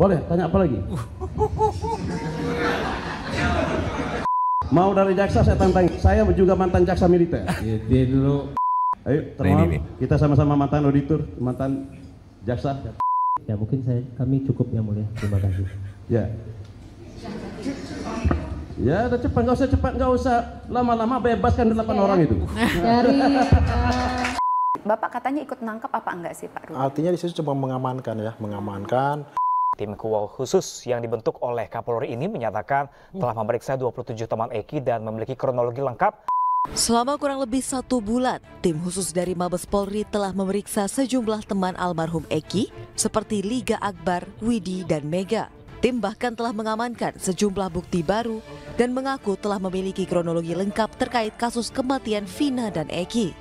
Boleh, tanya apa lagi? Mau dari jaksa saya tantang. Saya juga mantan jaksa militer. Dia dulu. Ayo, terima. Kita sama-sama mantan auditor, mantan jaksa. Ya mungkin kami cukup yang mulia. Terima kasih. Ya. Ya, udah cepat, nggak usah lama-lama, bebaskan 8 orang itu. Dari Bapak katanya ikut nangkap apa enggak sih Pak Rudi? Artinya di situ cuma mengamankan ya, mengamankan. Tim Kuwal khusus yang dibentuk oleh Kapolri ini menyatakan telah memeriksa 27 teman Eki dan memiliki kronologi lengkap. Selama kurang lebih 1 bulan, tim khusus dari Mabes Polri telah memeriksa sejumlah teman almarhum Eki seperti Liga Akbar, Widi, dan Mega. Tim bahkan telah mengamankan sejumlah bukti baru dan mengaku telah memiliki kronologi lengkap terkait kasus kematian Vina dan Eki.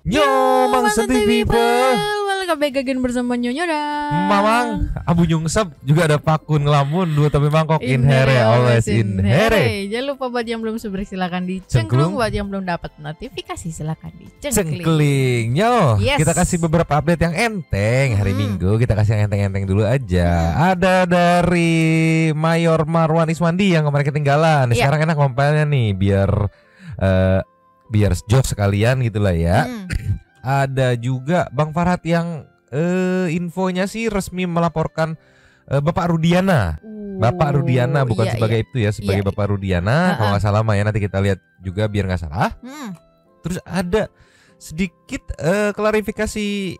Yo, Bang Santi people. Welcome back again bersama Nyonya dan Mamang, Abu Nyungsep juga ada Pakun ngelamun, dua tapi mangkok in here, always in here. Jangan lupa buat yang belum subscribe silakan dicengklung, buat yang belum dapat notifikasi silakan dicengkling. Yo, Yes. kita kasih beberapa update yang enteng hari Minggu, kita kasih yang enteng-enteng dulu aja. Ada dari Mayor Marwan Iswandi yang kemarin ketinggalan. Sekarang enak ngompelnya nih biar jokes sekalian gitulah ya. Ada juga Bang Farhat yang infonya sih resmi melaporkan Bapak Rudiana. Bapak Rudiana bukan sebagai itu ya, sebagai Bapak Rudiana kalau nggak salah ya, nanti kita lihat juga biar nggak salah. Terus ada sedikit klarifikasi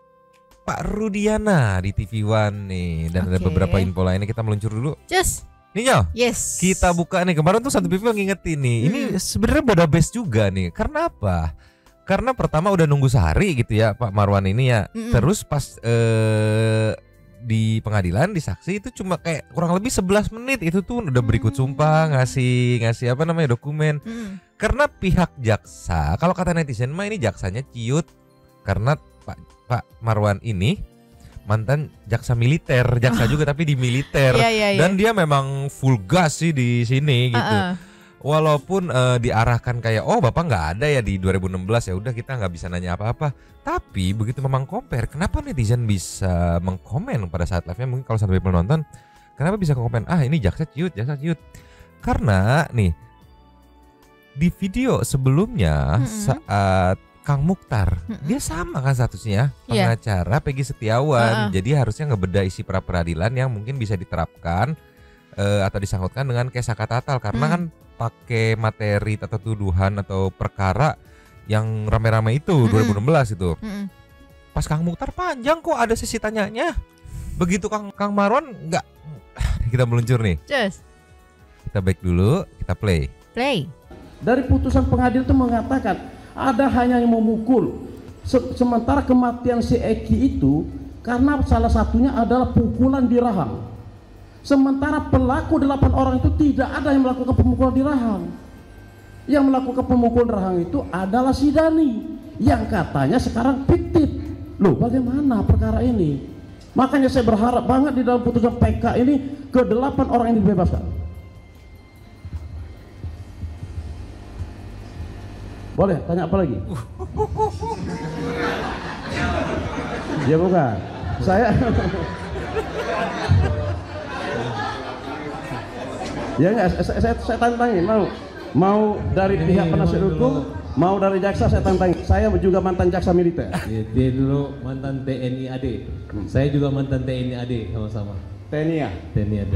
Pak Rudiana di TV One nih, dan ada beberapa info lainnya, kita meluncur dulu. Nih Nyal, kita buka nih. Kemarin tuh satu people ngingetin nih, ini sebenarnya bodabes juga nih. Karena apa? Karena pertama udah nunggu sehari gitu ya Pak Marwan ini ya. Terus pas di pengadilan, di saksi itu cuma kayak kurang lebih 11 menit itu tuh udah berikut sumpah, ngasih apa namanya dokumen. Karena pihak jaksa, kalau kata netizen mah ini jaksanya ciut karena Pak Marwan ini mantan jaksa militer, jaksa juga tapi di militer, dan dia memang full gas sih di sini gitu. Walaupun diarahkan kayak bapak nggak ada ya di 2016, ya udah kita nggak bisa nanya apa-apa. Tapi begitu memang compare, kenapa netizen bisa mengkomen pada saat live-nya? Mungkin kalau satu people nonton, kenapa bisa komen ini jaksa ciut, jaksa ciut? Karena nih di video sebelumnya saat Kang Mukhtar, dia sama kan statusnya pengacara Peggy Setiawan. Jadi harusnya ngebeda isi pra peradilan yang mungkin bisa diterapkan atau disangkutkan dengan Kesa Katatal, karena kan pakai materi atau tuduhan atau perkara yang rame-rame itu 2016 itu. Pas Kang Mukhtar panjang kok ada sesi tanyanya. Begitu Kang Marwan enggak. Kita meluncur nih. Kita back dulu, kita play. Dari putusan pengadilan itu mengatakan ada hanya yang memukul. Sementara kematian si Eki itu karena salah satunya adalah pukulan di rahang. Sementara pelaku 8 orang itu tidak ada yang melakukan pemukulan di rahang. Yang melakukan pemukulan rahang itu adalah si Dani, yang katanya sekarang fiktif. Loh, bagaimana perkara ini? Makanya saya berharap banget di dalam putusan PK ini ke-8 orang ini dibebaskan. Boleh, tanya apa lagi? Ya bukan. Saya ya enggak, saya tantangin, mau dari pihak penasihat hukum, mau dari jaksa, saya tantangin. Saya juga mantan jaksa militer. Dia dulu mantan TNI AD. Saya juga mantan TNI AD sama-sama. TNI ya? TNI AD.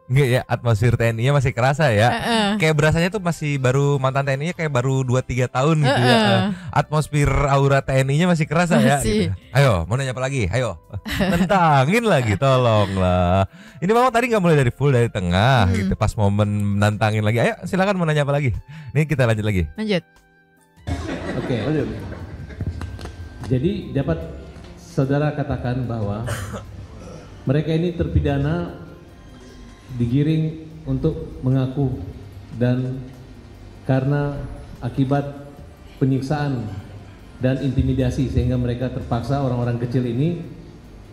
Enggak ya, atmosfer TNI-nya masih kerasa ya. Kayak berasanya tuh masih baru mantan TNI-nya kayak baru 2-3 tahun gitu ya. Atmosfer aura TNI-nya masih kerasa ya gitu. Ayo, mau nanya apa lagi? Ayo. Tentangin lagi, tolonglah. Ini memang tadi nggak mulai dari full, dari tengah gitu. Pas momen nantangin lagi. Ayo, silakan mau nanya apa lagi. Nih kita lanjut lagi. Oke. Jadi dapat saudara katakan bahwa mereka ini terpidana digiring untuk mengaku, dan karena akibat penyiksaan dan intimidasi sehingga mereka terpaksa, orang-orang kecil ini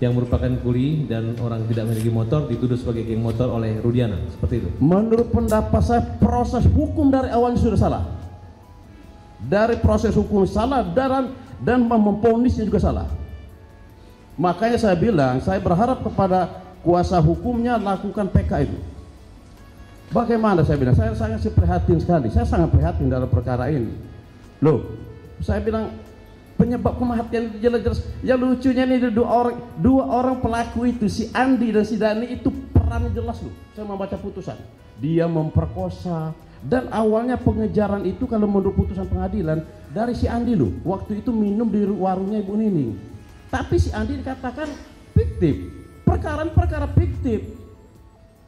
yang merupakan kuli dan orang tidak memiliki motor dituduh sebagai geng motor oleh Rudiana, seperti itu? Menurut pendapat saya proses hukum dari awalnya sudah salah. Dari proses hukum salah dan memponisnya juga salah. Makanya saya bilang, saya berharap kepada kuasa hukumnya lakukan PK itu. Bagaimana saya bilang, saya sangat prihatin sekali. Saya sangat prihatin dalam perkara ini. Loh, saya bilang penyebab kematian jelas-jelas. Ya lucunya nih dua orang pelaku itu, si Andi dan si Dani itu perannya jelas loh. Saya membaca putusan. Dia memperkosa dan awalnya pengejaran itu kalau menurut putusan pengadilan dari si Andi loh. Waktu itu minum di warungnya Ibu Nining. Tapi si Andi dikatakan fiktif. Perkara fiktif.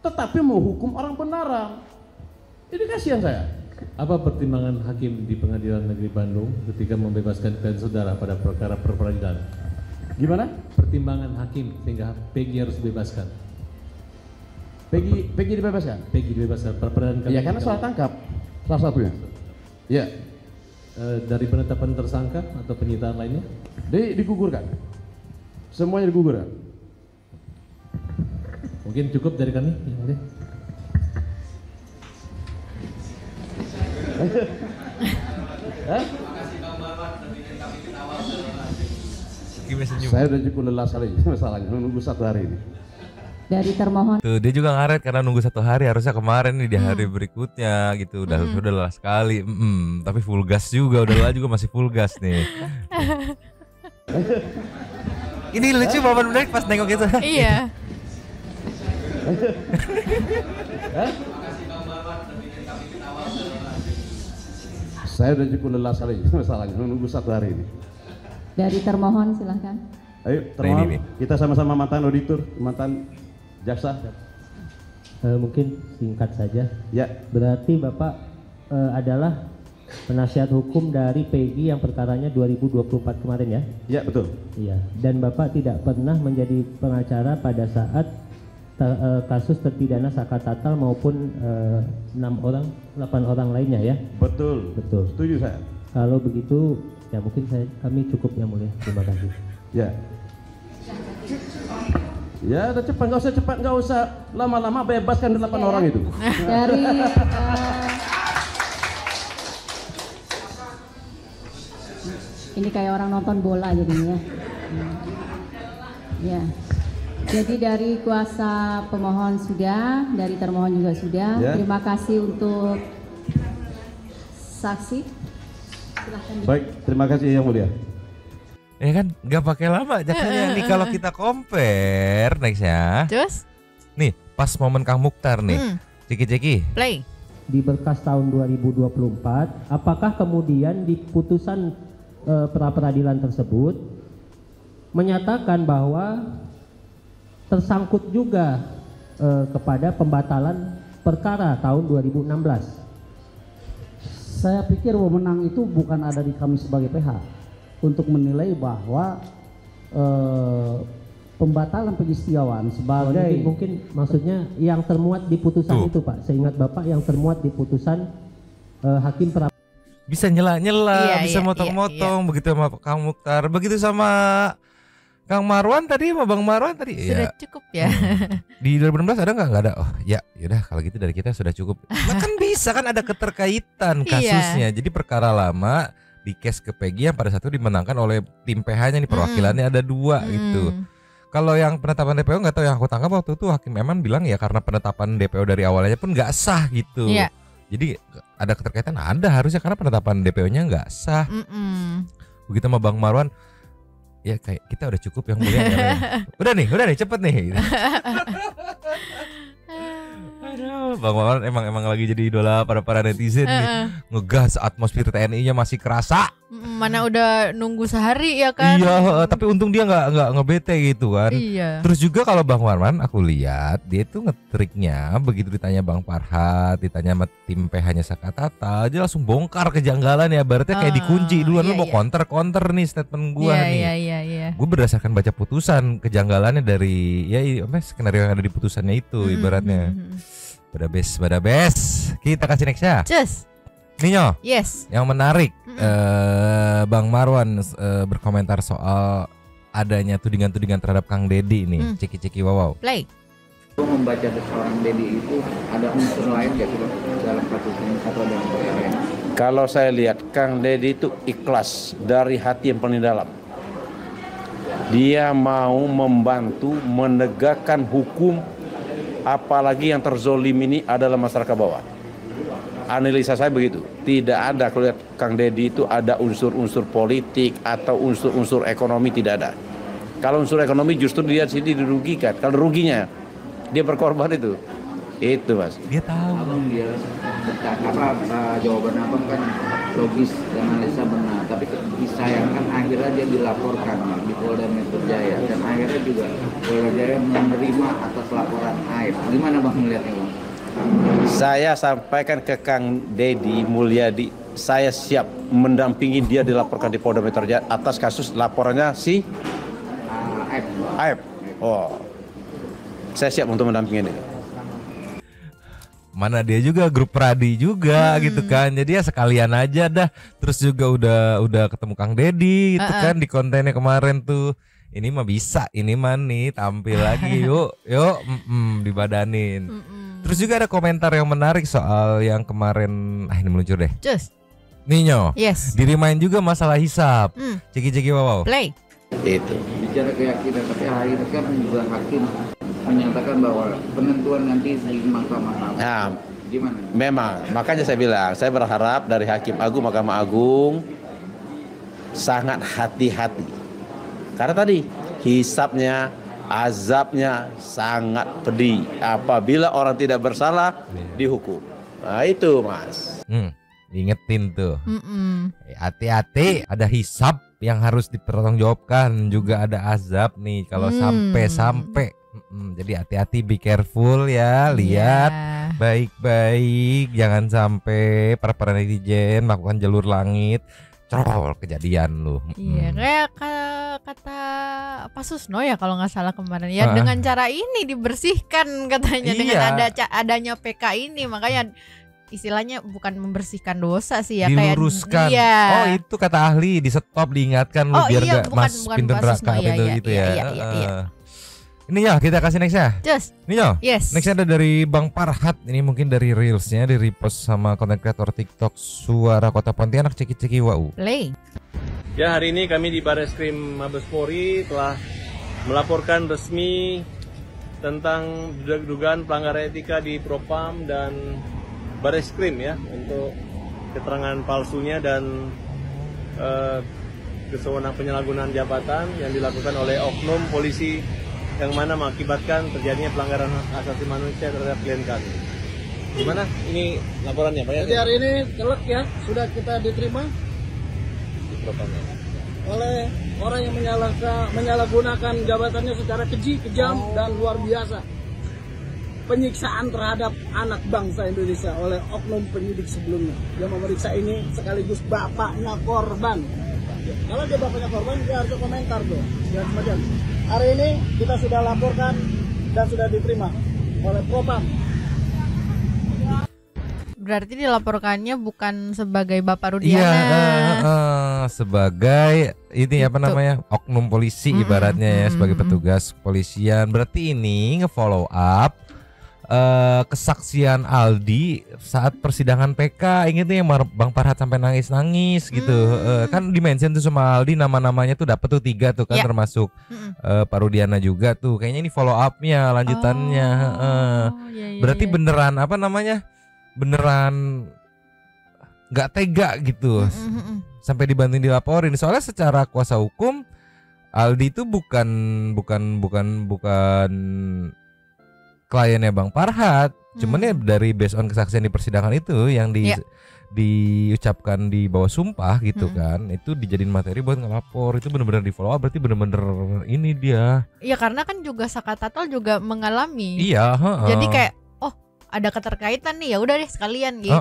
Tetapi mau hukum orang benaran. Ini kasihan saya. Apa pertimbangan hakim di Pengadilan Negeri Bandung ketika membebaskan klien saudara pada perkara peradilan? Gimana? Pertimbangan hakim sehingga Peggy harus dibebaskan. Peggy dibebaskan? Peggy dibebaskan. Iya, karena salah tangkap salah satunya. Iya. Dari penetapan tersangka atau penyitaan lainnya? Digugurkan. Semuanya digugurkan. Mungkin cukup dari kami, ya, Mulia. Saya udah cukup lelah sekali masalahnya menunggu 1 hari ini. Dari termohon. Tuh dia juga ngaret karena nunggu 1 hari, harusnya kemarin nih di hari berikutnya gitu. Udah lelah sekali. Tapi full gas juga, udah lelah juga masih full gas nih. Ini lucu momen menarik pas nengok itu. Iya. Saya udah cukup lelah sekali masalahnya menunggu 1 hari ini. Dari termohon silahkan. Ayo termohon, ini. kita sama-sama mantan auditor, mantan jaksa. Mungkin singkat saja. Ya. Berarti Bapak adalah penasihat hukum dari Peggy yang perkaranya 2024 kemarin ya? Ya, betul. Iya. Dan Bapak tidak pernah menjadi pengacara pada saat kasus terpidana Saka Tatal maupun 8 orang lainnya ya? Betul. Betul. Setuju saya. Kalau begitu ya mungkin kami cukup yang mulia. Terima kasih. Ya. Ya, udah cepat, nggak usah lama-lama, bebaskan 8 orang itu. Dari ini kayak orang nonton bola jadinya. Ya. Jadi dari kuasa pemohon sudah, dari termohon juga sudah. Ya. Terima kasih untuk saksi. Silahkan. Baik, terima kasih Yang Mulia. Ya kan, nggak pakai lama jaksanya nih kalau kita compare next ya. Terus? Nih, pas momen Kang Mukhtar nih. Ceki. Play. Di berkas tahun 2024, apakah kemudian di putusan pra-peradilan tersebut menyatakan bahwa tersangkut juga kepada pembatalan perkara tahun 2016? Saya pikir wewenang itu bukan ada di kami sebagai PH untuk menilai bahwa pembatalan Peggy Setiawan sebagai mungkin maksudnya yang termuat di putusan itu Pak. Seingat Bapak yang termuat di putusan hakim pra bisa nyela-nyela, bisa motong-motong, begitu sama Kang Mukhtar, begitu sama Kang Marwan tadi, sama Bang Marwan tadi. Sudah cukup ya. Di 2016 ada nggak ada? Oh ya, yaudah kalau gitu dari kita sudah cukup. Nah, kan bisa kan ada keterkaitan kasusnya. Jadi perkara lama di case ke Peggy yang pada satu dimenangkan oleh tim PH-nya nih, perwakilannya ada 2 gitu. Kalau yang penetapan DPO nggak tahu, yang aku tangkap waktu itu Hakim Eman bilang ya karena penetapan DPO dari awalnya pun nggak sah gitu. Jadi ada keterkaitan, ada harusnya karena penetapan DPO-nya nggak sah. Begitu sama Bang Marwan, ya kayak kita udah cukup Yang Mulia. udah nih cepet nih. Aduh, Bang Marwan emang lagi jadi idola para netizen nih. Ngegas, atmosfer TNI-nya masih kerasa. Mana udah nunggu sehari ya kan? Iya, tapi untung dia nggak ngebete gitu kan. Iya. Terus juga kalau Bang Marwan aku lihat dia tuh ngetriknya begitu ditanya Bang Farhat, ditanya sama tim PH-nya Saka Tatal, dia langsung bongkar kejanggalan ya. Berarti kayak dikunci duluan, lu mau counter nih statement gua nih. Iya. Gue berdasarkan baca putusan kejanggalannya dari skenario yang ada di putusannya itu ibaratnya. Badabes. Kita kasih next ya. Cus. Ninyo. Yes. Yang menarik Bang Marwan berkomentar soal adanya tudingan-tudingan terhadap Kang Dedi nih. Ceki-ceki wow. Play. Membaca seorang Dedi itu ada unsur lain nggak sih Bang, dalam kasus ini atau dalam perkara ini? Kalau saya lihat Kang Dedi itu ikhlas dari hati yang paling dalam. Dia mau membantu menegakkan hukum, apalagi yang terzolim ini adalah masyarakat bawah. Analisa saya begitu. Tidak ada, kalau lihat Kang Dedi itu ada unsur-unsur politik atau unsur-unsur ekonomi, tidak ada. Kalau unsur ekonomi justru dia sini dirugikan. Kalau ruginya dia berkorban itu Mas. Dia tahu. Abang dia jawaban abang kan logis dan analisa benar, tapi disayangkan akhirnya dia dilaporkan di Polda Metro Jaya dan akhirnya juga Polda Jaya menerima atas laporan AIP. Gimana Bang melihatnya Bang? Saya sampaikan ke Kang Dedi Mulyadi, saya siap mendampingi dia dilaporkan di Polda Metro Jaya atas kasus laporannya si AIP. Oh, saya siap untuk mendampingi dia. Mana dia juga grup Pradi juga gitu kan. Jadi ya sekalian aja dah. Terus juga udah ketemu Kang Dedi gitu kan di kontennya kemarin tuh. Ini mah bisa, ini mah nih tampil lagi yuk dibadanin. Terus juga ada komentar yang menarik soal yang kemarin ini meluncur deh. Ninyo. Yes. Dirimain juga masalah hisap. Ceki-ceki wow. Play. Itu. Bicara keyakinan, tapi hari ini kan juga hakim menyatakan bahwa penentuan nanti di Mahkamah Agung. Nah, gimana? memang, makanya saya bilang, saya berharap dari Hakim Agung, Mahkamah Agung sangat hati-hati. Karena tadi hisapnya, azabnya sangat pedih. Apabila orang tidak bersalah, dihukum. Nah itu Mas. Ingetin tuh. Hati-hati, ada hisap yang harus dipertanggungjawabkan, juga ada azab nih kalau sampai. Jadi hati-hati, be careful ya, lihat baik-baik, jangan sampai para netizen melakukan jalur langit, kejadian lu. Iya, kayak kata Pak Susno ya kalau nggak salah kemarin ya, dengan cara ini dibersihkan katanya dengan adanya PK ini, makanya istilahnya bukan membersihkan dosa sih ya, diluruskan. Oh itu kata ahli, di stop, diingatkan lu biar gak pintu neraka gitu ya. Ini ya kita kasih next ya. Ini ya. Next ada dari Bang Farhat. Ini mungkin dari reelsnya, di repost sama konten kreator TikTok Suara Kota Pontianak, ceki-ceki wau. Play. Ya, hari ini kami di Bareskrim Mabes Polri telah melaporkan resmi tentang dugaan pelanggaran etika di Propam dan Bareskrim ya, untuk keterangan palsunya dan kesewenang penyalahgunaan jabatan yang dilakukan oleh oknum polisi yang mana mengakibatkan terjadinya pelanggaran hak asasi manusia terhadap klien kami. Gimana ini laporannya Pak ya? Jadi hari ini kelak ya, sudah kita diterima oleh orang yang menyalahgunakan jabatannya secara keji, kejam dan luar biasa. Penyiksaan terhadap anak bangsa Indonesia oleh oknum penyidik sebelumnya. Yang memeriksa ini sekaligus bapaknya korban. Kalau dia bapaknya korban, dia harus komentar tuh. Ya semacam. Hari ini kita sudah laporkan dan sudah diterima oleh Propam. Berarti dilaporkannya bukan sebagai Bapak Rudiana. Iya, sebagai ini apa namanya, oknum polisi ibaratnya ya, sebagai petugas kepolisian. Berarti ini nge-follow up kesaksian Aldi saat persidangan PK. Ingat tuh yang Bang Farhat sampai nangis-nangis gitu. Kan di-mention tuh sama Aldi, nama-namanya tuh dapet tuh 3 tuh kan, termasuk Pak Rudiana juga tuh. Kayaknya ini follow up-nya, lanjutannya. Berarti beneran apa namanya? Beneran nggak tega gitu. Sampai dibantuin dilaporin. Soalnya secara kuasa hukum Aldi itu bukan kliennya Bang Farhat, cuman ya dari based on kesaksian di persidangan itu yang diucapkan di bawah sumpah gitu kan, itu dijadiin materi buat ngelapor. Itu bener-bener di follow up, berarti bener-bener ini dia. Iya, karena kan juga Sakatatal juga mengalami. Iya. Jadi kayak ada keterkaitan nih, ya udah deh sekalian gitu.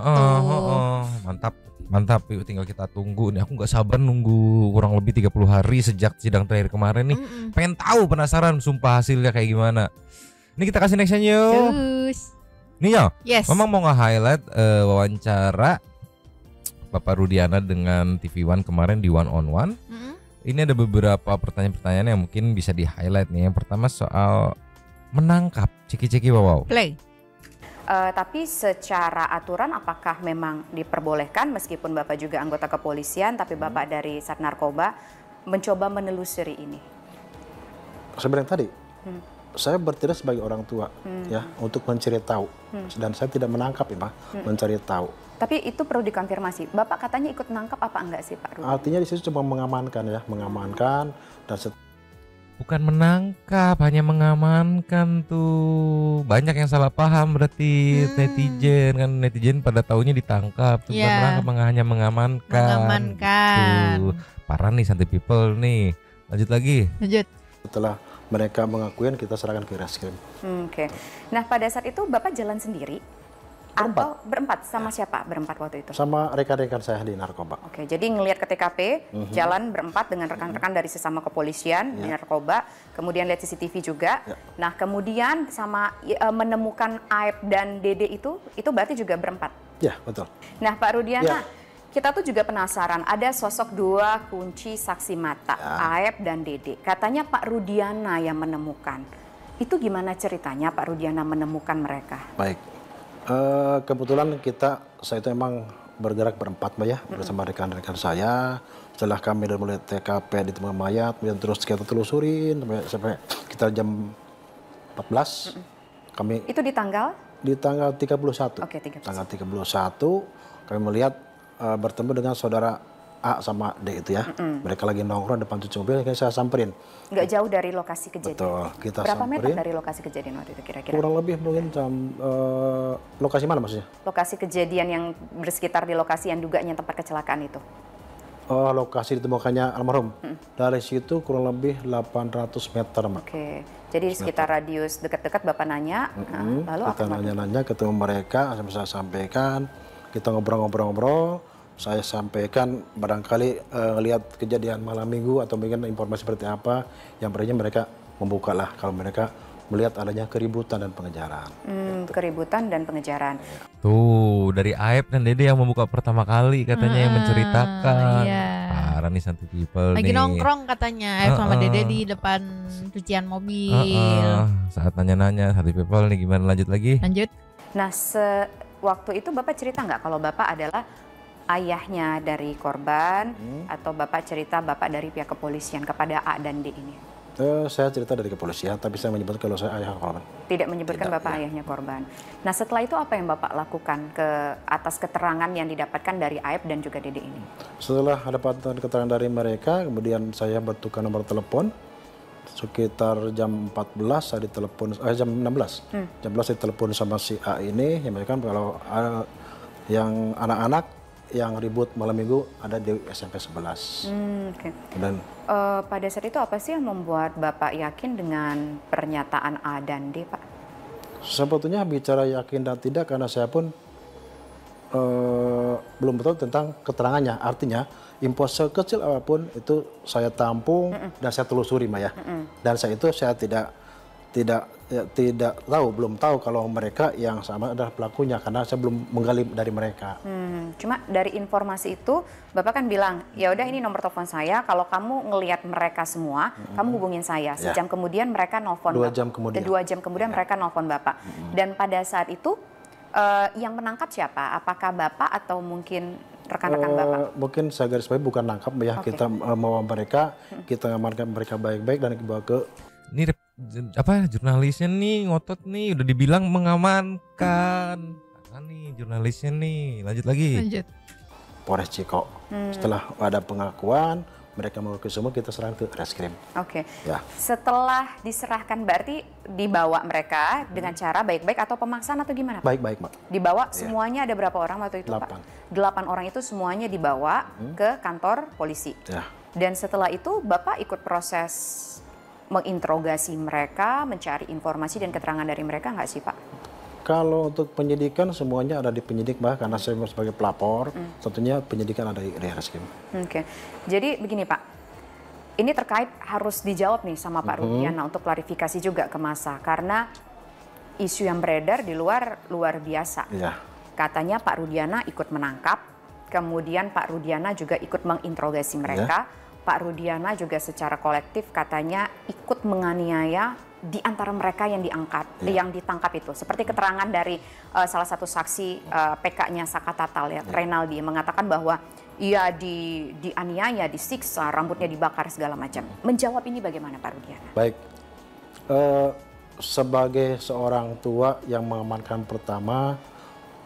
Mantap, yuk tinggal kita tunggu nih. Aku nggak sabar nunggu kurang lebih 30 hari sejak sidang terakhir kemarin nih. Pengen tahu, penasaran sumpah hasilnya kayak gimana. Ini kita kasih nextnya yuk. Nih yo. Memang mau nge-highlight wawancara Bapak Rudiana dengan TV One kemarin di One on One. ini ada beberapa pertanyaan-pertanyaan yang mungkin bisa di-highlight nih. Yang pertama soal menangkap ciki-ciki Wow. Play. Tapi secara aturan apakah memang diperbolehkan meskipun Bapak juga anggota kepolisian tapi Bapak dari Sat Narkoba mencoba menelusuri ini? Sebenarnya tadi saya bertindak sebagai orang tua ya untuk mencari tahu dan saya tidak menangkap ya Pak, mencari tahu. Tapi itu perlu dikonfirmasi. Bapak katanya ikut nangkap apa enggak sih Pak Rudi? Artinya di situ cuma mengamankan ya, mengamankan dan bukan menangkap, hanya mengamankan tuh. Banyak yang salah paham berarti netizen kan, netizen pada taunya ditangkap, tuh bukan menangkap, hanya mengamankan. Tuh, parah nih Santai People nih. Lanjut lagi. Lanjut. Setelah mereka mengakuin kita serahkan ke reskrim. Oke. Nah pada saat itu Bapak jalan sendiri? Atau berempat sama siapa berempat waktu itu? Sama rekan-rekan saya di narkoba. Oke, jadi ngelihat ke TKP, jalan berempat dengan rekan-rekan dari sesama kepolisian di narkoba, kemudian lihat CCTV juga. Nah, kemudian sama menemukan Aep dan Dede itu berarti juga berempat. Ya, betul. Nah, Pak Rudiana, kita tuh juga penasaran, ada sosok dua kunci saksi mata, Aep dan Dede. Katanya Pak Rudiana yang menemukan. Itu gimana ceritanya Pak Rudiana menemukan mereka? Baik. Kebetulan saya itu emang bergerak berempat Mbak ya, bersama rekan-rekan saya. Setelah kami dari mulai TKP ditemukan mayat, kemudian terus kita telusurin sampai kita jam 14. Kami itu di tanggal? Di tanggal 31. Oke, 31. Tanggal 31 kami melihat bertemu dengan saudara A sama D itu ya. Mereka lagi nongkrong depan cuci mobil, saya samperin. Nggak jauh dari lokasi kejadian. Betul, kita berapa samperin. meter dari lokasi kejadian waktu itu kira-kira? Kurang lebih mungkin lokasi mana maksudnya? Lokasi kejadian yang bersekitar di lokasi yang duganya tempat kecelakaan itu. Lokasi ditemukannya almarhum. Dari situ kurang lebih 800 meter, Mak. Oke. Jadi di sekitar radius dekat-dekat Bapak nanya, lalu kita nanya-nanya, ketemu mereka, saya sampaikan, kita ngobrol-ngobrol. Saya sampaikan barangkali lihat kejadian malam minggu atau mungkin informasi seperti apa yang berarti mereka membuka lah kalau mereka melihat adanya keributan dan pengejaran. Gitu. Keributan dan pengejaran. Tuh dari Aep dan Dede yang membuka pertama kali katanya yang menceritakan. Parah nih Santai People lagi nih. nongkrong katanya Aep sama Dede di depan cucian mobil. Saat nanya-nanya Santai People nih gimana, lanjut lagi? Lanjut. Nah waktu itu Bapak cerita nggak kalau Bapak adalah ayahnya dari korban atau Bapak cerita Bapak dari pihak kepolisian kepada A dan D ini? Saya cerita dari kepolisian, tapi saya menyebutkan kalau saya ayah korban. Tidak menyebutkan Bapak ayahnya korban. Nah setelah itu apa yang Bapak lakukan atas keterangan yang didapatkan dari Aep dan juga Dede ini? Setelah ada keterangan dari mereka, kemudian saya bertukar nomor telepon. Sekitar jam 14 saya ditelepon, jam 16. Jam 16 saya ditelepon sama si A ini, yang mereka kalau yang anak-anak yang ribut malam minggu ada di SMP 11. Dan pada saat itu apa sih yang membuat Bapak yakin dengan pernyataan A dan D, Pak? Sebetulnya bicara yakin dan tidak karena saya pun belum betul tentang keterangannya. Artinya info sekecil apapun itu saya tampung dan saya telusuri, Maya. Dan saya tidak tahu, belum tahu kalau mereka yang sama adalah pelakunya karena saya belum menggali dari mereka. Cuma dari informasi itu Bapak kan bilang, ya udah ini nomor telepon saya, kalau kamu ngelihat mereka semua, kamu hubungin saya. Sejam kemudian mereka nelfon Bapak. 2 jam kemudian mereka nelfon Bapak. Dan pada saat itu yang menangkap siapa? Apakah Bapak atau mungkin rekan-rekan Bapak? Mungkin saya garis bawahi bukan nangkap ya, kita mau mereka, kita ngamankan mereka baik-baik dan dibawa ke ini apa jurnalisnya nih ngotot nih, udah dibilang mengamankan. Nah, nih jurnalisnya nih, lanjut lagi. Lanjut. Polres Ciko. Setelah ada pengakuan, mereka mengakui semua, kita serahkan ke reskrim. Oke. Ya. Setelah diserahkan berarti dibawa mereka dengan cara baik-baik atau pemaksaan atau gimana? Baik-baik, Mbak. Dibawa semuanya ada berapa orang waktu itu, 8. Pak? 8 orang itu semuanya dibawa ke kantor polisi. Ya. Dan setelah itu Bapak ikut proses menginterogasi mereka, mencari informasi dan keterangan dari mereka nggak sih, Pak? Kalau untuk penyidikan semuanya ada di penyidik, Mbak, karena saya sebagai pelapor, tentunya penyidikan ada di reskrim. Oke, jadi begini, Pak, ini terkait harus dijawab nih sama Pak Rudiana untuk klarifikasi juga ke massa, karena isu yang beredar di luar biasa. Ya. Katanya Pak Rudiana ikut menangkap, kemudian Pak Rudiana juga ikut menginterogasi mereka. Pak Rudiana juga secara kolektif katanya ikut menganiaya di antara mereka yang yang ditangkap itu. Seperti keterangan dari salah satu saksi PK-nya Saka Tatal ya, Renaldi, mengatakan bahwa ia dianiaya, disiksa, rambutnya dibakar segala macam. Menjawab ini bagaimana Pak Rudiana? Baik, sebagai seorang tua yang mengamankan pertama,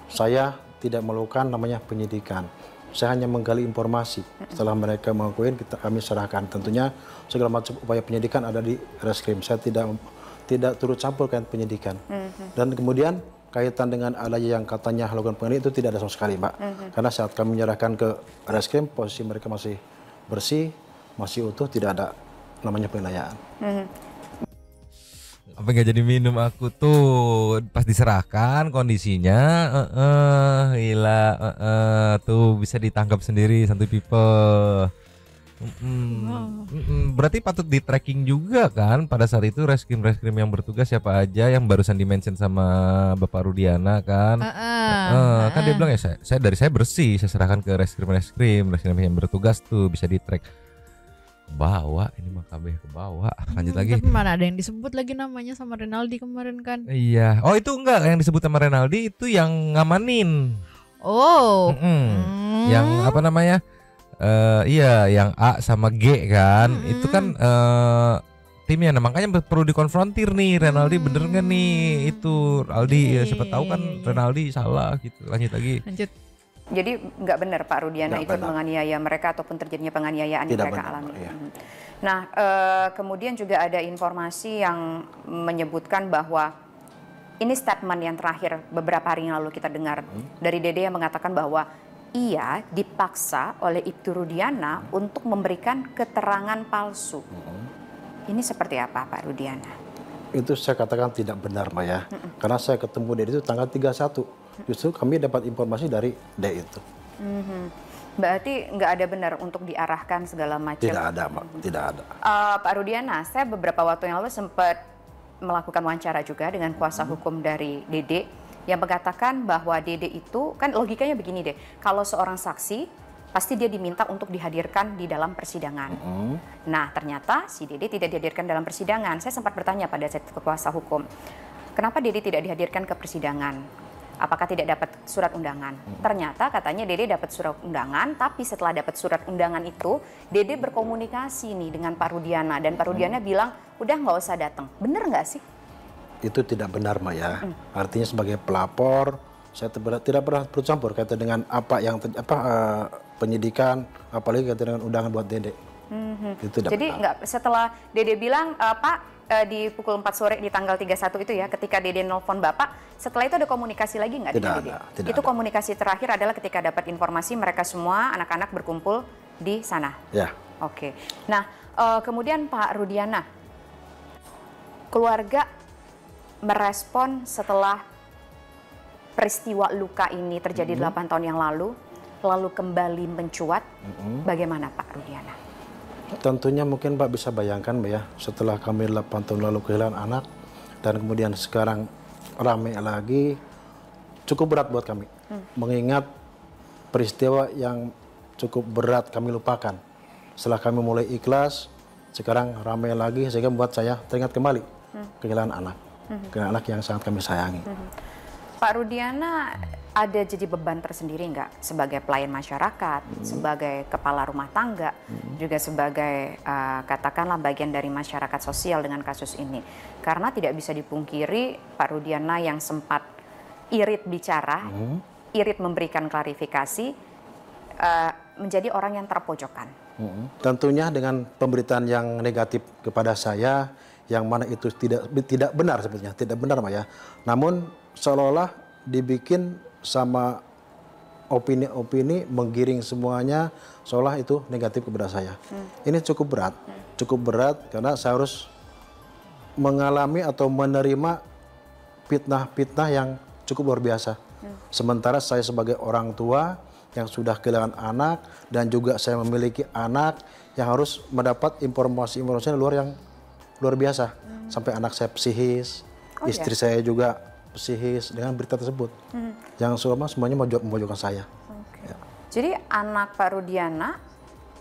saya tidak melakukan namanya penyidikan. Saya hanya menggali informasi. Setelah mereka mengakuin, kami serahkan. Tentunya segala macam upaya penyidikan ada di reskrim. Saya tidak turut campur kan penyidikan. Dan kemudian kaitan dengan adanya yang katanya lakukan penganiayaan itu tidak ada sama sekali, Mbak. Karena saat kami menyerahkan ke reskrim, posisi mereka masih bersih, masih utuh, tidak ada namanya penganiayaan. Apa nggak jadi minum aku tuh pas diserahkan kondisinya gila tuh bisa ditangkap sendiri santuy people. Berarti patut di tracking juga kan pada saat itu reskrim yang bertugas siapa aja yang barusan di-mention sama Bapak Rudiana kan. Kan dia bilang ya saya bersih, saya serahkan ke reskrim yang bertugas tuh bisa di-track. Bawa ini mah KB ke bawah. Lanjut lagi. Tapi mana ada yang disebut lagi namanya sama Renaldi kemarin kan? Iya. Oh itu enggak yang disebut sama Renaldi itu yang ngamanin. Oh. Yang apa namanya? Iya, yang A sama G kan. Itu kan timnya. Nah, makanya perlu dikonfrontir nih Renaldi bener nggak nih itu Aldi ya, siapa tahu kan Renaldi salah gitu. Lanjut lagi. Lanjut. Jadi nggak benar Pak Rudiana ikut menganiaya mereka ataupun terjadinya penganiayaan yang mereka alami. Iya. Nah, kemudian juga ada informasi yang menyebutkan bahwa ini statement yang terakhir beberapa hari yang lalu kita dengar dari Dede yang mengatakan bahwa ia dipaksa oleh Ibtu Rudiana untuk memberikan keterangan palsu. Ini seperti apa Pak Rudiana? Itu saya katakan tidak benar, Mbak ya. Karena saya ketemu Dede itu tanggal 31. Justru kami dapat informasi dari D itu. Berarti nggak ada benar untuk diarahkan segala macam? Tidak ada, Mbak. Tidak ada. Pak Rudiana, saya beberapa waktu yang lalu sempat melakukan wawancara juga dengan kuasa hukum dari Dede yang mengatakan bahwa Dede itu, kan logikanya begini deh, kalau seorang saksi pasti dia diminta untuk dihadirkan di dalam persidangan. Nah ternyata si Dede tidak dihadirkan dalam persidangan. Saya sempat bertanya pada kuasa hukum, kenapa Dede tidak dihadirkan ke persidangan? Apakah tidak dapat surat undangan? Ternyata katanya Dede dapat surat undangan, tapi setelah dapat surat undangan itu, Dede berkomunikasi nih dengan Pak Rudiana, dan Pak Rudiana bilang, udah nggak usah datang. Bener nggak sih? Itu tidak benar, Mbak ya. Artinya sebagai pelapor, saya tidak pernah bercampur kaitan dengan apa yang penyidikan, apalagi kaitan dengan undangan buat Dede. Itu tidak Jadi nggak, setelah Dede bilang, Pak, di pukul 4 sore di tanggal 31 itu ya, ketika Dede nelfon Bapak, setelah itu ada komunikasi lagi nggak dengan Dede? Itu komunikasi terakhir adalah ketika dapat informasi mereka semua anak-anak berkumpul di sana? Ya. Oke. Nah, kemudian Pak Rudiana, keluarga merespon setelah peristiwa luka ini terjadi 8 tahun yang lalu kembali mencuat, bagaimana Pak Rudiana? Tentunya mungkin Pak bisa bayangkan, Mbak ya, setelah kami 8 tahun lalu kehilangan anak dan kemudian sekarang ramai lagi, cukup berat buat kami. Mengingat peristiwa yang cukup berat kami lupakan. Setelah kami mulai ikhlas, sekarang ramai lagi sehingga membuat saya teringat kembali kehilangan anak. Kehilangan anak yang sangat kami sayangi. Pak Rudiana ada jadi beban tersendiri nggak sebagai pelayan masyarakat, sebagai kepala rumah tangga, juga sebagai katakanlah bagian dari masyarakat sosial dengan kasus ini? Karena tidak bisa dipungkiri Pak Rudiana yang sempat irit bicara, irit memberikan klarifikasi, menjadi orang yang terpojokkan. Tentunya dengan pemberitaan yang negatif kepada saya, yang mana itu tidak benar sebetulnya, tidak benar, Mbak ya. Namun seolah-olah dibikin sama opini-opini menggiring semuanya seolah itu negatif kepada saya. Ini cukup berat karena saya harus mengalami atau menerima fitnah-fitnah yang cukup luar biasa. Sementara saya sebagai orang tua yang sudah kehilangan anak dan juga saya memiliki anak yang harus mendapat informasi-informasi yang luar biasa. Sampai anak saya psikis, istri saya juga psikis dengan berita tersebut. Yang semuanya memojokkan saya. Ya. Jadi anak Pak Rudiana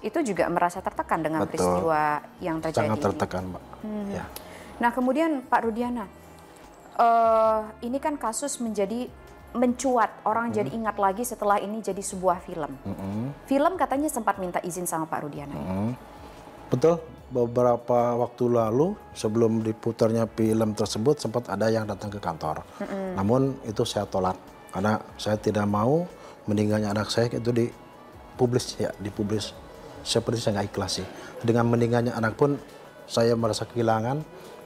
itu juga merasa tertekan dengan peristiwa yang terjadi. Sangat tertekan, Mbak. Ya. Nah, kemudian Pak Rudiana, ini kan kasus menjadi mencuat, orang jadi ingat lagi setelah ini jadi sebuah film. Film katanya sempat minta izin sama Pak Rudiana. Betul, beberapa waktu lalu sebelum diputarnya film tersebut sempat ada yang datang ke kantor. Namun itu saya tolak karena saya tidak mau meninggalnya anak saya itu dipublis seperti saya nggak ikhlas sih. Dengan meninggalnya anak pun saya merasa kehilangan.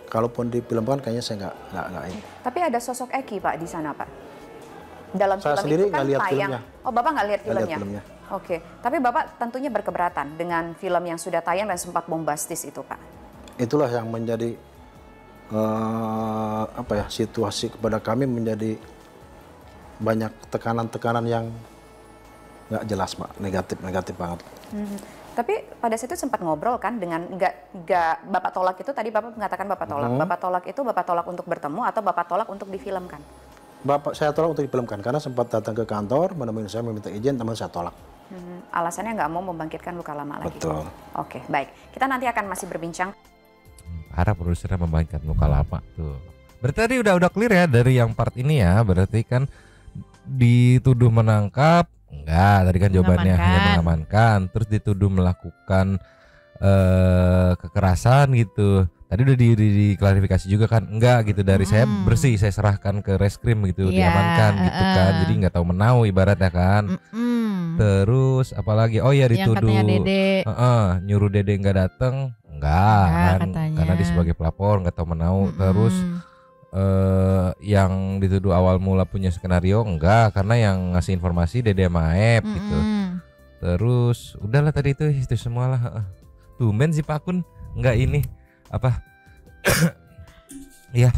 Kalaupun difilmkan kayaknya saya nggak ini. Tapi ada sosok Eki Pak di sana Pak. Dalam saya film sendiri itu kan lihat tayang. filmnya. Oh, Bapak nggak lihat filmnya? Lihat filmnya. Oke, tapi Bapak tentunya berkeberatan dengan film yang sudah tayang dan sempat bombastis itu, Pak. Itulah yang menjadi situasi kepada kami menjadi banyak tekanan-tekanan yang nggak jelas, Pak, negatif banget. Tapi pada saat itu sempat ngobrol kan dengan nggak Bapak tolak itu tadi Bapak mengatakan Bapak tolak. Bapak tolak itu Bapak tolak untuk bertemu atau Bapak tolak untuk difilmkan? Saya tolak untuk difilmkan karena sempat datang ke kantor menemui saya meminta izin, namun saya tolak. Alasannya nggak mau membangkitkan luka lama lagi. Betul. Oke, baik. Kita nanti akan masih berbincang. Harap produsernya membangkitkan luka lama tuh. Berarti tadi udah clear ya dari yang part ini ya. Berarti kan dituduh menangkap, enggak. Tadi kan jawabannya hanya mengamankan. Terus dituduh melakukan kekerasan gitu. Tadi udah diklarifikasi juga kan, enggak gitu, dari saya bersih, saya serahkan ke reskrim gitu, diamankan gitu kan, jadi nggak tahu menau ibaratnya kan. Terus apalagi, oh ya dituduh nyuruh Dede nggak datang, enggak kan, karena dia sebagai pelapor nggak tahu menau. Terus yang dituduh awal mula punya skenario, enggak, karena yang ngasih informasi Dede sama Aep gitu. Terus udahlah tadi itu semua lah. Tumben sih Pak Kun nggak ini apa ya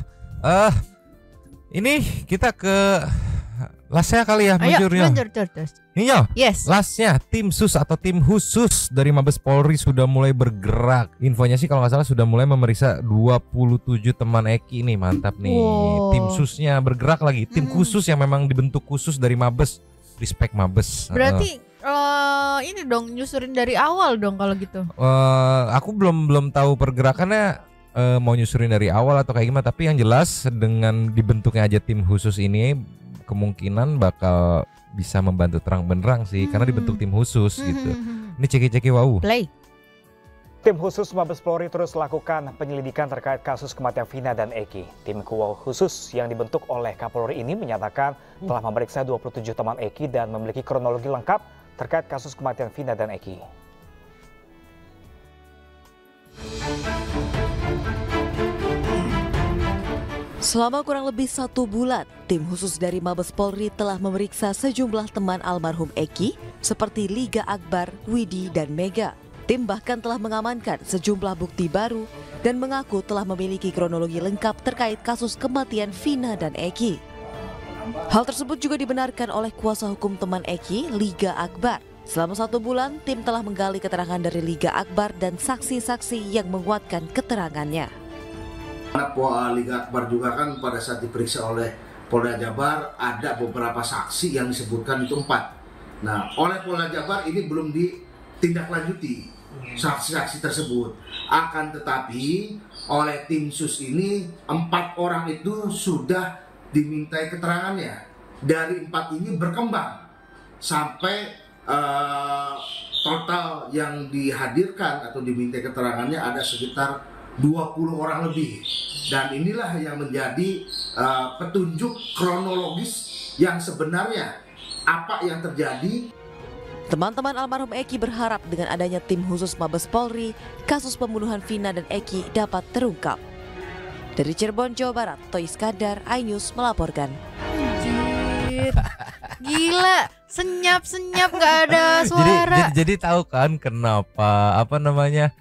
ini kita ke lastnya kali ya. Iya, lastnya tim sus atau tim khusus dari Mabes Polri sudah mulai bergerak. Infonya sih kalau nggak salah sudah mulai memeriksa 27 teman Eki nih, mantap nih. Tim susnya bergerak lagi, tim khusus yang memang dibentuk khusus dari Mabes. Respect Mabes. Berarti ini dong nyusurin dari awal dong kalau gitu. Aku belum tahu pergerakannya, mau nyusurin dari awal atau kayak gimana, tapi yang jelas dengan dibentuknya aja tim khusus ini kemungkinan bakal bisa membantu terang benderang sih, karena dibentuk tim khusus gitu. Ini ceki-ceki wow. Play. Tim khusus Mabes Polri terus lakukan penyelidikan terkait kasus kematian Vina dan Eki. Tim khusus yang dibentuk oleh Kapolri ini menyatakan telah memeriksa 27 teman Eki dan memiliki kronologi lengkap terkait kasus kematian Vina dan Eki. Selama kurang lebih 1 bulan, tim khusus dari Mabes Polri telah memeriksa sejumlah teman almarhum Eki seperti Liga Akbar, Widi, dan Mega. Tim bahkan telah mengamankan sejumlah bukti baru dan mengaku telah memiliki kronologi lengkap terkait kasus kematian Vina dan Eki. Hal tersebut juga dibenarkan oleh kuasa hukum teman Eki, Liga Akbar. Selama 1 bulan, tim telah menggali keterangan dari Liga Akbar dan saksi-saksi yang menguatkan keterangannya. Anak Liga Akbar juga kan pada saat diperiksa oleh Polda Jabar ada beberapa saksi yang disebutkan itu 4. Nah, oleh Polda Jabar ini belum ditindaklanjuti saksi-saksi tersebut. Akan tetapi oleh tim sus ini 4 orang itu sudah dimintai keterangannya. Dari 4 ini berkembang sampai total yang dihadirkan atau dimintai keterangannya ada sekitar 20 orang lebih. Dan inilah yang menjadi petunjuk kronologis yang sebenarnya apa yang terjadi. Teman-teman almarhum Eki berharap dengan adanya tim khusus Mabes Polri, kasus pembunuhan Vina dan Eki dapat terungkap. Dari Cirebon, Jawa Barat, Toy Iskandar, iNews melaporkan. Gila, senyap-senyap gak ada suara. Jadi tahu kan kenapa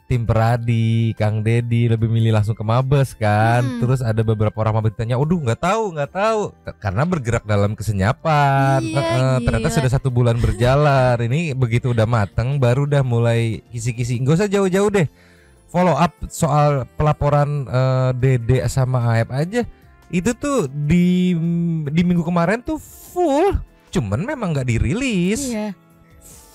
tim Peradi, Kang Dedi lebih milih langsung ke Mabes kan. Terus ada beberapa orang Mabes ditanya, nggak tahu karena bergerak dalam kesenyapan. Ternyata sudah 1 bulan berjalan. Ini begitu udah mateng baru udah mulai kisi-kisi. Nggak usah jauh-jauh deh. Follow up soal pelaporan Dede sama Aep aja. Itu tuh di minggu kemarin tuh full, cuman memang nggak dirilis.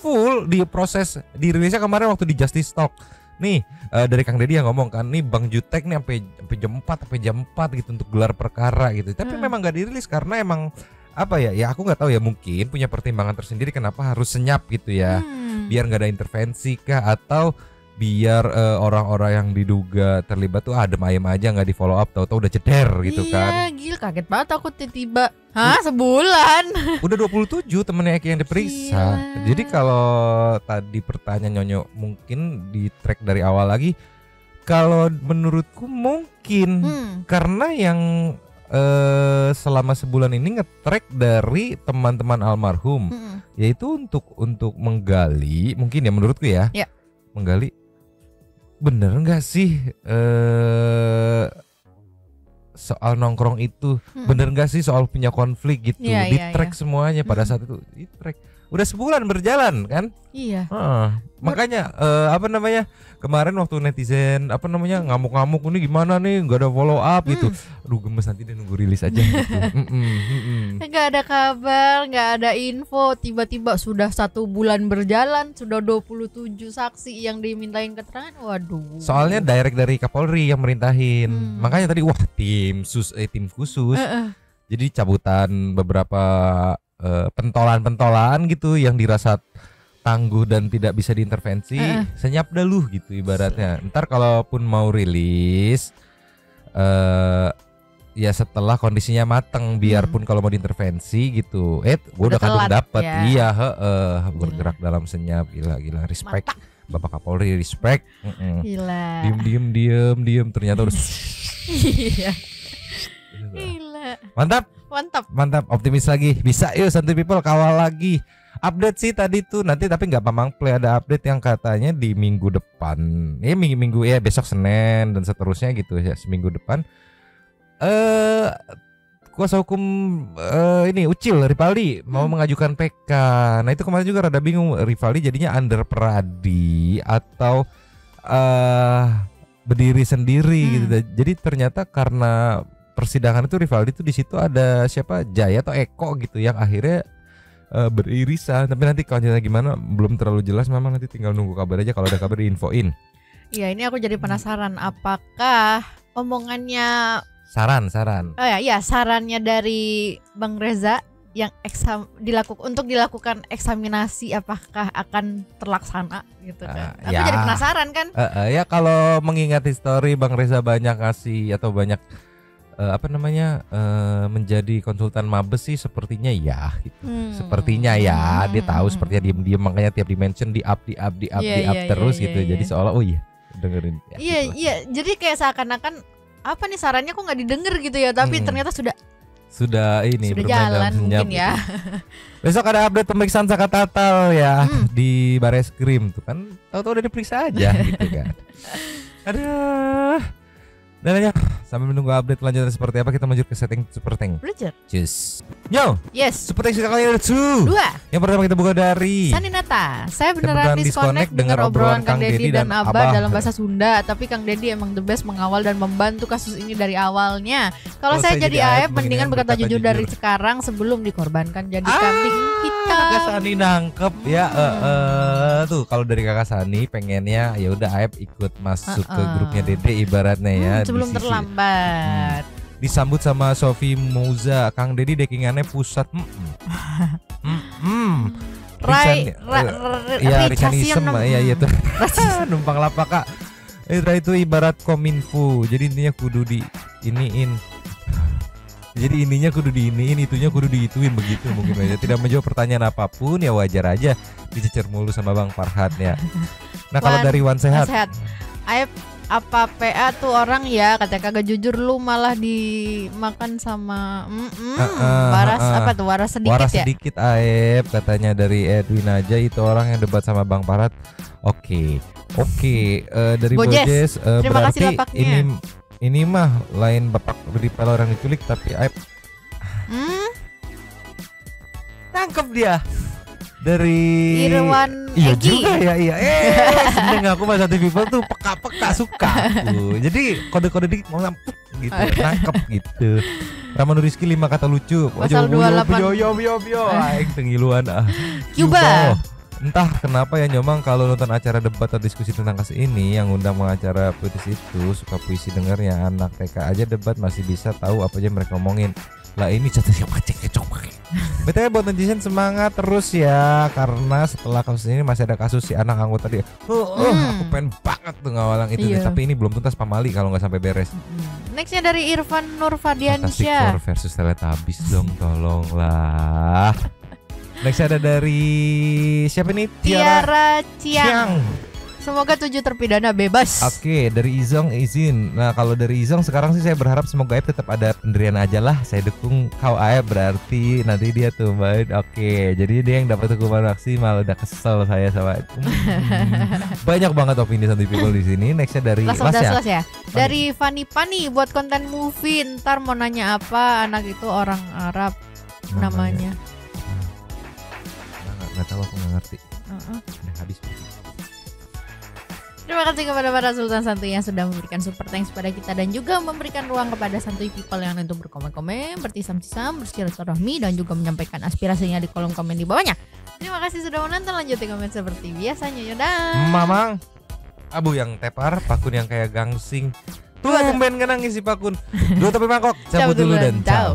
full di proses di Indonesia kemarin waktu di Justice Talk. Nih dari Kang Deddy yang ngomong kan, nih Bang Jutek nih sampai jam 4 gitu untuk gelar perkara gitu. Tapi memang gak dirilis karena emang apa ya? Ya aku nggak tahu ya, mungkin punya pertimbangan tersendiri kenapa harus senyap gitu ya. Biar nggak ada intervensi kah, atau biar orang-orang yang diduga terlibat tuh adem ayem aja, nggak di follow up, tahu-tahu udah ceder gitu kan. Iya, gila kaget banget aku tiba-tiba. Hah, sebulan? Udah 27 temennya Eki yang diperiksa. Jadi kalau tadi pertanyaan Nyonyo mungkin di track dari awal lagi, kalau menurutku mungkin karena yang selama sebulan ini nge-track dari teman-teman almarhum, yaitu untuk menggali, mungkin ya menurutku ya, menggali bener nggak sih soal nongkrong itu, bener nggak sih soal punya konflik gitu, di track semuanya pada saat itu, di track. Udah sebulan berjalan kan? Iya. Makanya apa namanya, kemarin waktu netizen apa namanya ngamuk-ngamuk ini gimana nih, nggak ada follow up gitu. Aduh gemes, nanti dia nunggu rilis aja gitu. Nggak ada kabar, nggak ada info. Tiba-tiba sudah 1 bulan berjalan, sudah 27 saksi yang dimintain keterangan. Waduh. Soalnya direct dari Kapolri yang merintahin. Makanya tadi wah tim khusus. Jadi cabutan beberapa pentolan-pentolan gitu yang dirasa tangguh dan tidak bisa diintervensi, senyap dah lu gitu ibaratnya. Ntar kalaupun mau rilis ya setelah kondisinya mateng, biarpun kalau mau diintervensi gitu, gue udah kadung dapet ya. Bergerak dalam senyap, gila respect. Mantap. Bapak Kapolri respect. Gila. Diem ternyata udah iya. Gila. Mantap, optimis lagi. Bisa yuk Santuy People, kawal lagi. Update sih tadi tuh nanti, tapi nggak Pamang Play ada update yang katanya di minggu depan. Minggu ya, besok Senin dan seterusnya gitu ya, seminggu depan. Kuasa hukum ini Ucil Rivaldi mau mengajukan PK. Nah itu kemarin juga rada bingung, Rivaldi jadinya under Peradi atau berdiri sendiri gitu. Jadi ternyata karena persidangan itu Rivaldi itu di situ ada siapa, Jaya atau Eko gitu yang akhirnya beririsan. Tapi nanti kalau gimana belum terlalu jelas, memang nanti tinggal nunggu kabar aja, kalau ada kabar diinfoin. Iya, ini aku jadi penasaran apakah omongannya saran. Oh ya, sarannya dari Bang Reza yang dilakukan eksaminasi apakah akan terlaksana gitu kan. Aku jadi penasaran kan. Ya kalau mengingat histori Bang Reza banyak ngasih atau banyak menjadi konsultan Mabes sih sepertinya ya gitu. Sepertinya ya dia tahu sepertinya diem makanya tiap dimension di up terus gitu. Jadi seolah dengerin ya, iya gitu. Iya, jadi kayak seakan-akan apa nih sarannya kok nggak didengar gitu ya, tapi ternyata sudah jalan mungkin ya. Besok ada update pemeriksaan Saka Tatal ya di Bareskrim tuh kan, tahu-tahu udah diperiksa aja gitu kan. Aduh. Dan aja sambil menunggu update lanjutan seperti apa, kita lanjut ke setting Super Tank. Belajar. Cheers. Yo. Yes. Super Tank sekali ada 2. Yang pertama kita buka dari Saninata. Saya beneran disconnect dengar obrolan Kang Deddy dan Abah dalam bahasa Sunda. Tapi Kang Deddy emang the best mengawal dan membantu kasus ini dari awalnya. Kalau saya jadi AF mendingan berkata jujur dari sekarang sebelum dikorbankan jadi kambing kita. Kakak Sani nangkep ya. Tuh kalau dari Kakak Sani pengennya ya udah AF ikut masuk ke grupnya Dede ibaratnya ya. Sebelum terlambat. Disambut sama Sofi Mouza, Kang Deddy dekingannya pusat. Ricanism ya itu. Numpang lapak Kak. Itu ibarat kominfo. Jadi intinya kudu diiniin. Jadi ininya kudu diiniin, itunya kudu diituin begitu mungkin aja. Tidak menjawab pertanyaan apapun ya wajar aja dicecer mulu sama Bang Farhad ya. Nah kalau dari Wan Sehat. Apa PA tuh orang ya katanya kagak jujur, lu malah dimakan sama waras sedikit waras ya. Sedikit Aep katanya dari Edwin aja, itu orang yang debat sama Bang Farhad. Oke. Dari Bojes terima berarti kasih ini mah lain Bapak Rudi Pelor yang diculik, tapi Aep tangkep dia dari Irwan iya Egi. Juga ya seneng aku mas Santuy People tuh peka suka tuh. Jadi kode-kode dikit mau ngampuk gitu, nangkep gitu. Ramanu Rizky 5 kata lucu pasal 28 yo aing tengiluan Cuba Entah kenapa ya Nyomang kalau nonton acara debat atau diskusi tentang kasus ini yang undang pengacara puitis itu suka puisi dengernya. Anak TK aja debat masih bisa tahu apa aja mereka ngomongin. Lah ini jatuhnya cocok banget. BTW buat netizen semangat terus ya, karena setelah kasus ini masih ada kasus si anak anggota dia. Aku pengen banget tuh ngawalang itu deh, tapi ini belum tuntas pamali kalau nggak sampai beres. Nextnya dari Irfan Nurfadiansyah. Fantastic Four versus Teletubbies dong, tolonglah. Next ada dari siapa nih? Tiara Chiang. Semoga 7 terpidana bebas. Oke, dari Izong izin. Nah, kalau dari Izong sekarang sih saya berharap semoga Aib tetap ada pendirian aja lah. Saya dukung kau Aib, berarti nanti dia tuh main. Oke, jadi dia yang dapat hukuman maksimal. Udah kesel saya sama Aib. Banyak banget opini Santuy People di sini. Nextnya dari Las ya. Dari Fanny Pani buat konten movie. Ntar mau nanya apa? Anak itu orang Arab namanya. Nggak tahu, aku nggak ngerti. Udah habis. Terima kasih kepada para Sultan Santuy yang sudah memberikan super thanks pada kita dan juga memberikan ruang kepada Santuy People yang untuk berkomen-komen, bertisam-tisam, bersilaturahmi dan juga menyampaikan aspirasinya di kolom komen di bawahnya. Terima kasih sudah menonton, lanjutin komen seperti biasanya. Yaudah. Mamang, Abu yang tepar, Pakun yang kayak gangsing. Tumben kan nangis si Pakun. Dua tapi mangkok, cabut dulu dan ciao.